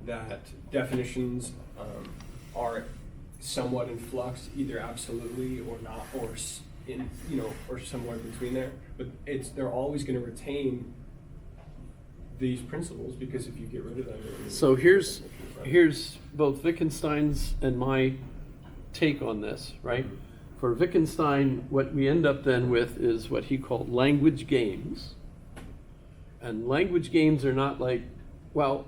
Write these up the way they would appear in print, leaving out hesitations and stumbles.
that definitions are somewhat in flux, either absolutely or not, or or somewhere between there. But they're always going to retain these principles, because if you get rid of them, So here's both Wittgenstein's and my take on this, right? For Wittgenstein, what we end up then with is what he called language games. And language games are not like, well,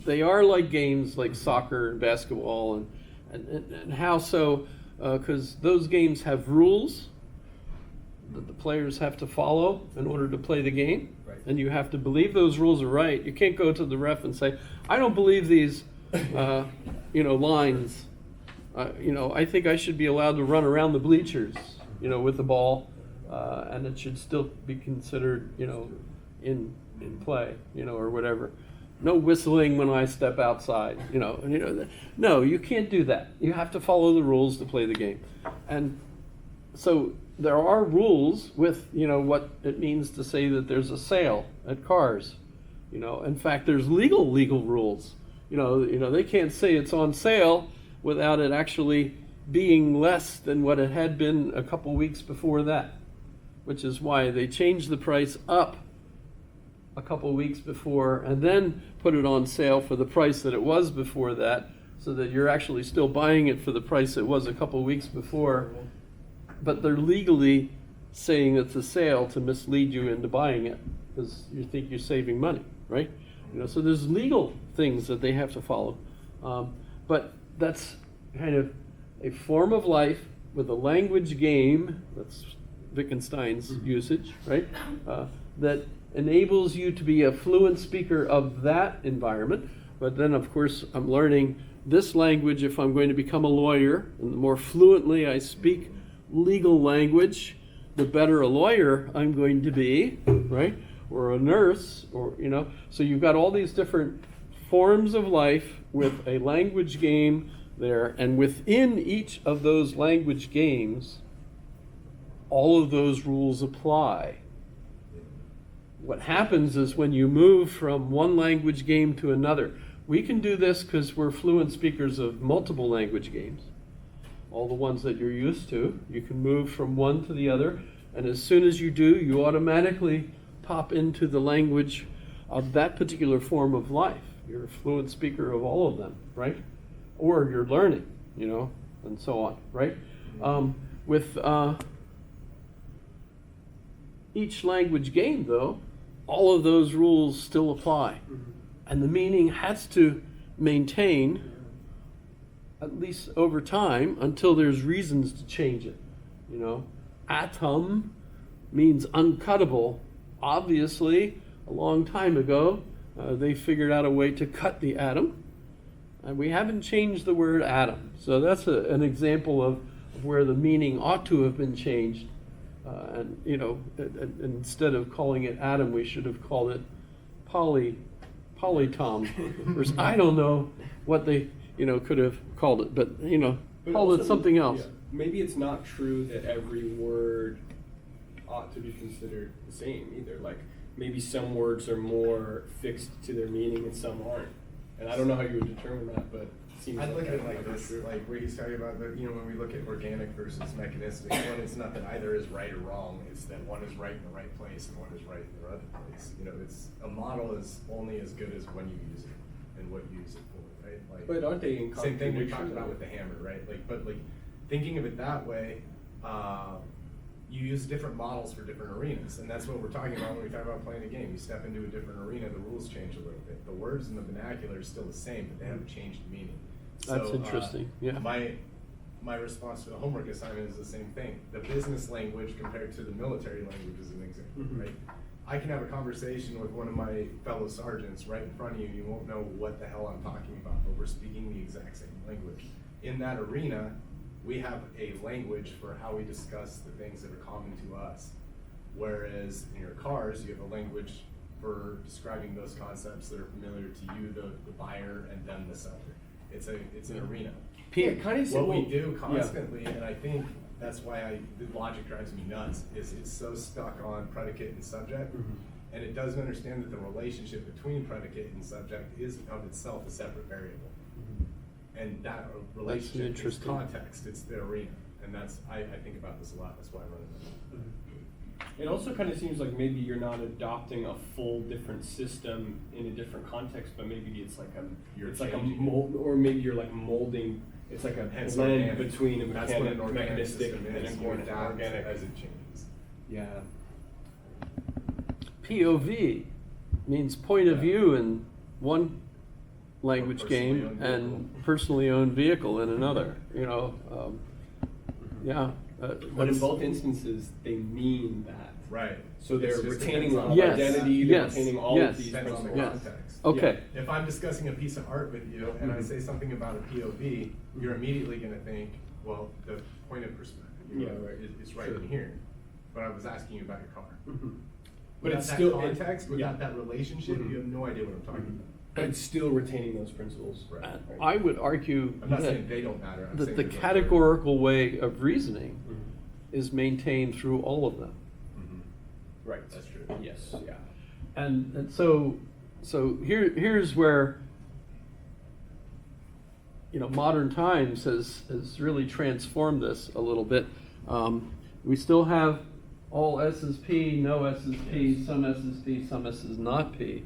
they are like games like soccer and basketball, and how so? Because those games have rules that the players have to follow in order to play the game. Right. And you have to believe those rules are right. You can't go to the ref and say, I don't believe these lines. I think I should be allowed to run around the bleachers, with the ball, and it should still be considered, in play, or whatever. No whistling when I step outside, No, you can't do that. You have to follow the rules to play the game. And so there are rules with, what it means to say that there's a sale at cars. In fact, there's legal rules. They can't say it's on sale without it actually being less than what it had been a couple weeks before that, which is why they changed the price up a couple weeks before and then put it on sale for the price that it was before that, so that you're actually still buying it for the price it was a couple weeks before, but they're legally saying it's a sale to mislead you into buying it because you think you're saving money, right? So there's legal things that they have to follow, but that's kind of a form of life with a language game. That's Wittgenstein's usage, right? That enables you to be a fluent speaker of that environment. But then, of course, I'm learning this language if I'm going to become a lawyer. And the more fluently I speak legal language, the better a lawyer I'm going to be, right? Or a nurse, or, So you've got all these different forms of life with a language game there. And within each of those language games, all of those rules apply. What happens is when you move from one language game to another, we can do this because we're fluent speakers of multiple language games, all the ones that you're used to. You can move from one to the other, and as soon as you do, you automatically pop into the language of that particular form of life. You're a fluent speaker of all of them, right? Or you're learning, and so on, right? With each language game, though, all of those rules still apply. And the meaning has to maintain, at least over time, until there's reasons to change it. Atom means uncuttable. Obviously, a long time ago, they figured out a way to cut the atom. And we haven't changed the word atom. So that's an example of where the meaning ought to have been changed. And instead of calling it atom, we should have called it polytom. Or I don't know what they could have called it, but called it something else. Yeah, maybe it's not true that every word ought to be considered the same either. Like maybe some words are more fixed to their meaning and some aren't. And I don't know how you would determine that, but it seems I'd look at it like that's this, like where he's talking about, when we look at organic versus mechanistic, one, it's not that either is right or wrong, it's that one is right in the right place and one is right in the other place. It's a model is only as good as when you use it and what you use it for, right? Like, but aren't they in same thing we contradiction? talked about with the hammer, right? But thinking of it that way, you use different models for different arenas, and that's what we're talking about when we talk about playing a game. You step into a different arena, the rules change a little bit. The words and the vernacular are still the same, but they haven't changed meaning. That's interesting. Yeah. My response to the homework assignment is the same thing. The business language compared to the military language is an example, right? I can have a conversation with one of my fellow sergeants right in front of you, and you won't know what the hell I'm talking about, but we're speaking the exact same language. In that arena, we have a language for how we discuss the things that are common to us. Whereas in your cars, you have a language for describing those concepts that are familiar to you, the buyer, and then the seller. It's an arena. What we do constantly, and I think that's why the logic drives me nuts, is it's so stuck on predicate and subject. And it doesn't understand that the relationship between predicate and subject is of itself a separate variable. And that relationship is interesting. context, it's the arena. And I think about this a lot, that's why I run it. It also kind of seems like maybe you're not adopting a full different system in a different context, but maybe it's like a changing mold, or maybe you're like molding. It's like a Hence blend organic. between a That's what an mechanic, organic mechanistic system and is. an You adapt organic. as it changes. Yeah. POV means point of view in one language personally game owned and vehicle. personally owned vehicle in another, yeah. But in that's- both instances, they mean that. Right. So they're It's just retaining depends on- Yes, identity, they're yes, retaining all yes. of these Depends on the principles. Yes. context. Okay, If I'm discussing a piece of art with you and I say something about a POV, you're immediately gonna think, well, the point of perspective, Yeah, right. is right Sure. in here. But I was asking you about your car. Mhm. But Without it's that still context, without yeah. that relationship, Mhm. you have no idea what I'm talking about. But it's still retaining those principles. Right. and I would argue I'm not that, saying they don't matter, I'm that saying the there's no categorical way of reasoning Mhm. is maintained through all of them. Mhm. Right. That's true. Yes. Yeah. And so here's where, modern times has really transformed this a little bit. We still have all S is P, no S is P, some S is P, some S is not P.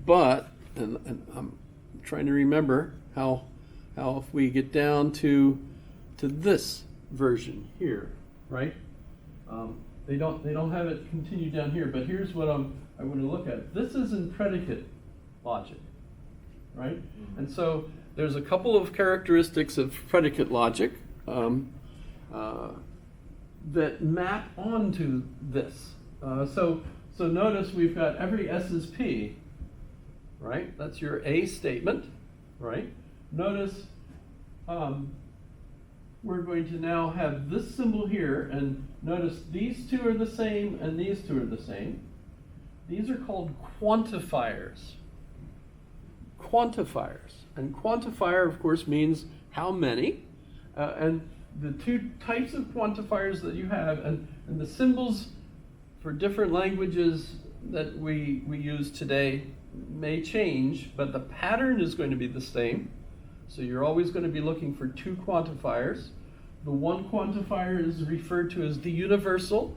But, and I'm trying to remember how if we get down to this version here, right? They don't have it continue down here, but here's what I want to look at. This is in predicate logic, right? And so there's a couple of characteristics of predicate logic that map onto this. So notice we've got every S is P, right? That's your A statement, right? Notice we're going to now have this symbol here, and notice these two are the same and these two are the same. These are called quantifiers. Quantifiers. And quantifier, of course, means how many. And the two types of quantifiers that you have, and the symbols for different languages that we use today may change, but the pattern is going to be the same. So you're always going to be looking for two quantifiers. The one quantifier is referred to as the universal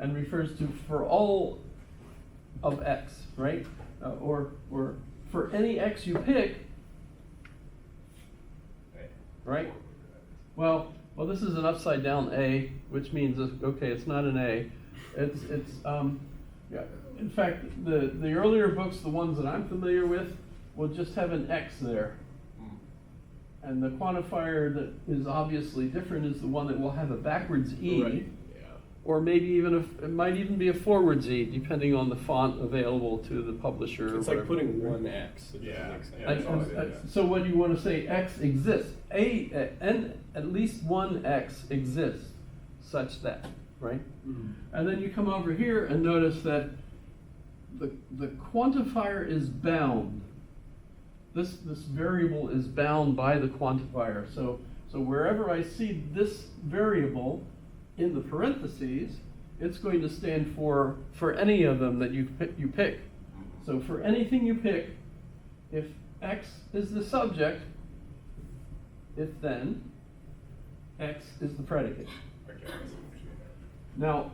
and refers to for all of x, right? Or for any x you pick, right? Well, this is an upside down A, which means, okay, it's not an A. Yeah. In fact, the earlier books, the ones that I'm familiar with, will just have an X there. And the quantifier that is obviously different is the one that will have a backwards E, Right. Yeah. or maybe even it might even be a forwards E, depending on the font available to the publisher. It's or like whatever. putting one X. It doesn't Yeah. make sense. Yeah. that's all it is. So when you want to say X exists, and at least one X exists, such that, right? Mhm. And then you come over here and notice that the quantifier is bound. This variable is bound by the quantifier. So wherever I see this variable in the parentheses, it's going to stand for any of them that you pick. So for anything you pick, if X is the subject, if then X is the predicate. Okay, I see what you're saying Now,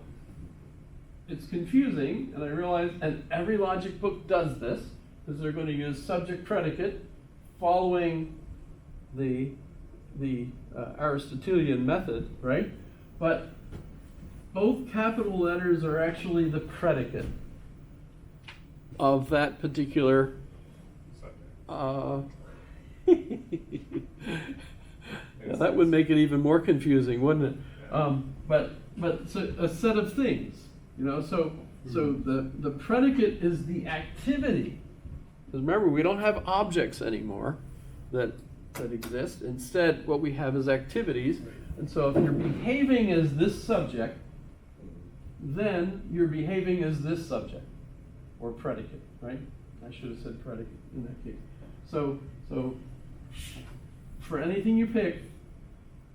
it's confusing, and I realize, and every logic book does this, because they're going to use subject predicate following the Aristotelian method, right? But both capital letters are actually the predicate of that particular. Yeah, that would make it even more confusing, wouldn't it? But so a set of things, So the predicate is the activity. Because remember, we don't have objects anymore that exist. Instead, what we have is activities. And so if you're behaving as this subject, then you're behaving as this subject, or predicate, right? I should have said predicate in that case. So for anything you pick,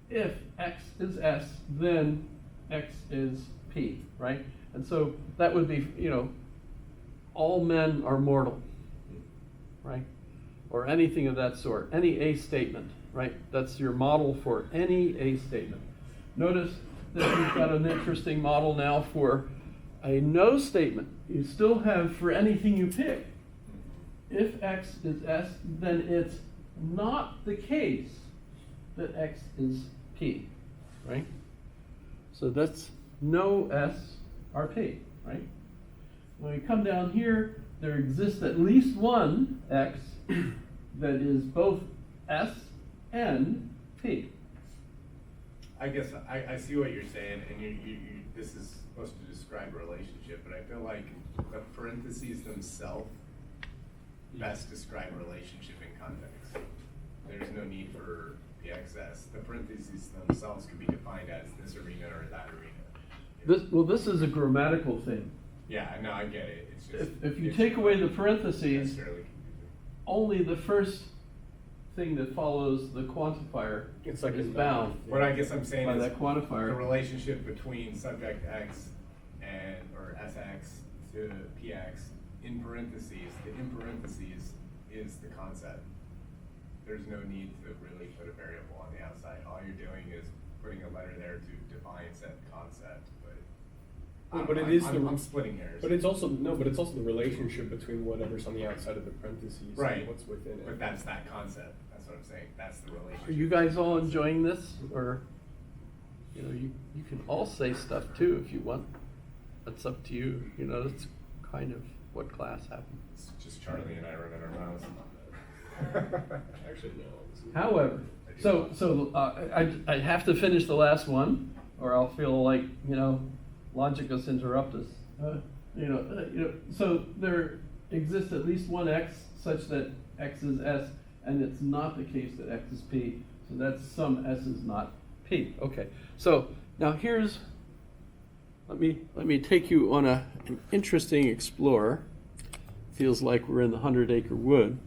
if X is S, then X is P, right? And so that would be, all men are mortal, right? Or anything of that sort, any A statement, right? That's your model for any A statement. Notice that you've got an interesting model now for a no statement. You still have for anything you pick. If X is S, then it's not the case that X is P, right? So that's no S or P, right? When we come down here, there exists at least one X that is both S and P. I guess I see what you're saying, and this is supposed to describe a relationship, but I feel like the parentheses themselves best describe a relationship in context. There's no need for the XS. The parentheses themselves could be defined as this arena or that arena. This is a grammatical thing. Yeah, no, I get it. It's just If you it's take away the not parentheses, necessarily confusing. only the first thing that follows the quantifier It's like is a bound What I guess I'm saying by is that the quantifier. relationship between subject X and or SX to PX in parentheses. The in parentheses is the concept. There's no need to really put a variable on the outside. All you're doing is putting a letter there to define said concept. But it is I'm splitting hairs. But it's also the relationship between whatever's on the outside of the parentheses Right. and what's within it. But that's that concept. That's what I'm saying. That's the relationship. Are you guys all enjoying this? Or, you know, you can all say stuff too if you want. That's up to you. You know, that's kind of what class happened. It's just Charlie and I running our mouths. Actually, no. this is- However, I have to finish the last one, or I'll feel like, you know, logicus interruptus. So there exists at least one X such that X is S, and it's not the case that X is P. So that's some S is not P. Okay. So now let me take you on an interesting explore. Feels like we're in the 100-acre wood.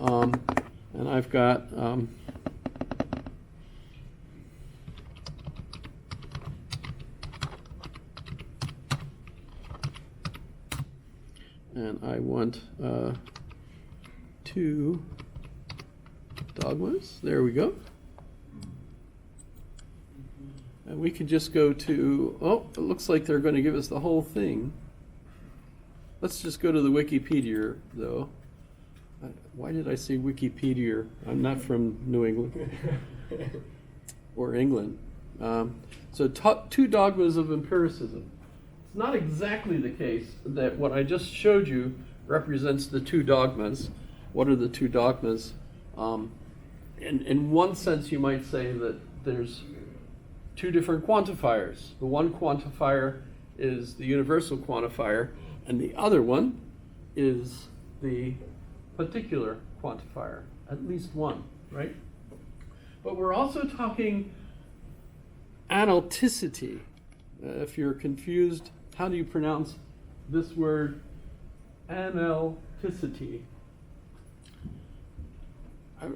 And I've got and I want two dogmas. There we go. And we could just go to, oh, it looks like they're going to give us the whole thing. Let's just go to the Wikipedia, though. Why did I say Wikipedia? I'm not from New England or England. So two dogmas of empiricism. It's not exactly the case that what I just showed you represents the two dogmas. What are the two dogmas? In one sense, you might say that there's two different quantifiers. The one quantifier is the universal quantifier, and the other one is the particular quantifier, at least one, right? But we're also talking analyticity. If you're confused, how do you pronounce this word, analyticity?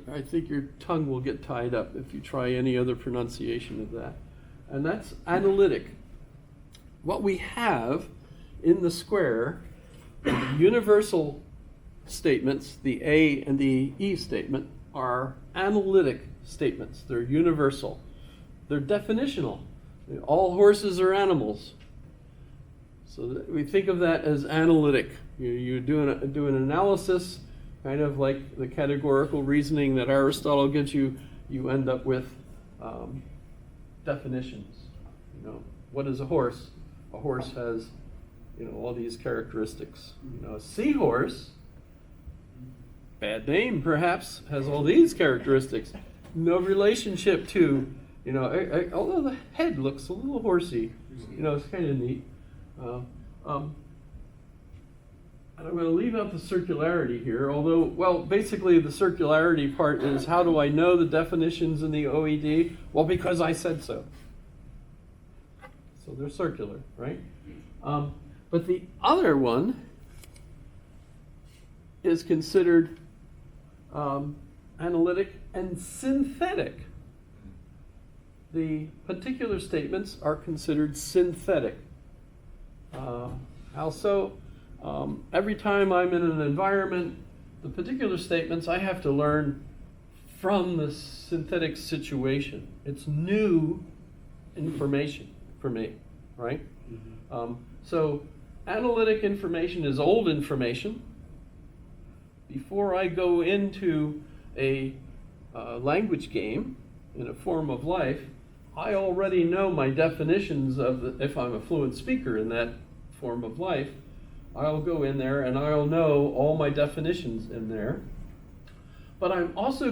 I think your tongue will get tied up if you try any other pronunciation of that. And that's analytic. What we have in the square, the universal statements, the A and the E statement, are analytic statements. They're universal. They're definitional. All horses are animals. So we think of that as analytic. You do an analysis, kind of like the categorical reasoning that Aristotle gives you. You end up with definitions. You know, what is a horse? A horse has, you know, all these characteristics. You know, a seahorse, bad name perhaps, has all these characteristics. No relationship to, you know, although the head looks a little horsey, you know, it's kind of neat. And I'm going to leave out the circularity here, although, well, basically the circularity part is how do I know the definitions in the OED? Well, because I said so. So they're circular, right? But the other one is considered analytic and synthetic. The particular statements are considered synthetic. How so? Every time I'm in an environment, the particular statements I have to learn from the synthetic situation. It's new information for me, right? So analytic information is old information. Before I go into a language game in a form of life, I already know my definitions of if I'm a fluent speaker in that form of life, I'll go in there and I'll know all my definitions in there. But I'm also